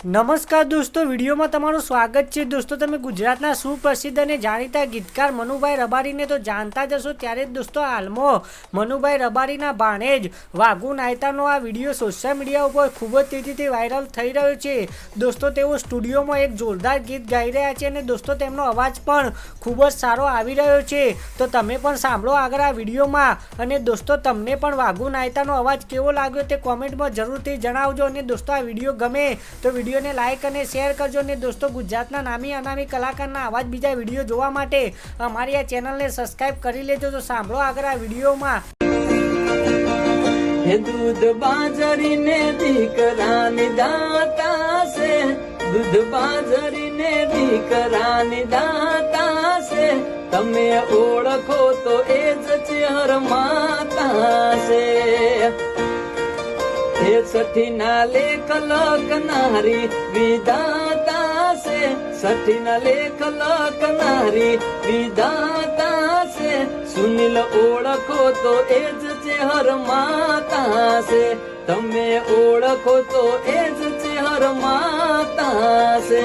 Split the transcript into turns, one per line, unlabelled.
નમસ્કાર દોસ્તો, વિડીયોમાં તમારું સ્વાગત છે। દોસ્તો, તમે ગુજરાતના સુપ્રસિદ્ધ અને જાણીતા ગીતકાર મનુભાઈ રબારીને તો જાણતા જ હશો। ત્યારે દોસ્તો, હાલમાં મનુભાઈ રબારીના ભાણેજ વાઘુ નાયતાનો આ વિડીયો સોશિયલ મીડિયા ઉપર ખૂબ જ તેજીથી વાયરલ થઈ રહ્યો છે। દોસ્તો, તેઓ સ્ટુડિયોમાં એક જોરદાર ગીત ગાઈ રહ્યા છે અને દોસ્તો તેમનો અવાજ પણ ખૂબ જ સારો આવી રહ્યો છે। તો તમે પણ સાંભળો આગળ આ વિડીયોમાં। અને દોસ્તો, તમને પણ વાઘુ નાયતાનો અવાજ કેવો લાગ્યો તે કોમેન્ટમાં જરૂરથી જણાવજો। અને દોસ્તો, આ વિડીયો ગમે તો વિડીયોને લાઈક અને શેર કરજો। ને દોસ્તો, ગુજરાતના નામી અનામી કલાકારના આવા જ બીજા વિડીયો જોવા માટે અમારી આ ચેનલને સબસ્ક્રાઇબ કરી લેજો। તો સાંભળો આગળ આ વિડીયોમાં।
दूध बाजरी ने दीकरानी दाता से, दूध बाजरी ने दीकरानी दाता से, तमे ओळखो तो ए ज चेहर माता से। हे सठी ना लेख लखनारी विधाता से, सठी ना लेख लखनारी विधाता से, सुनील ओळखो तो ए ज चेहर माता से, तमे ओळखो तो ए ज चेहर माता से।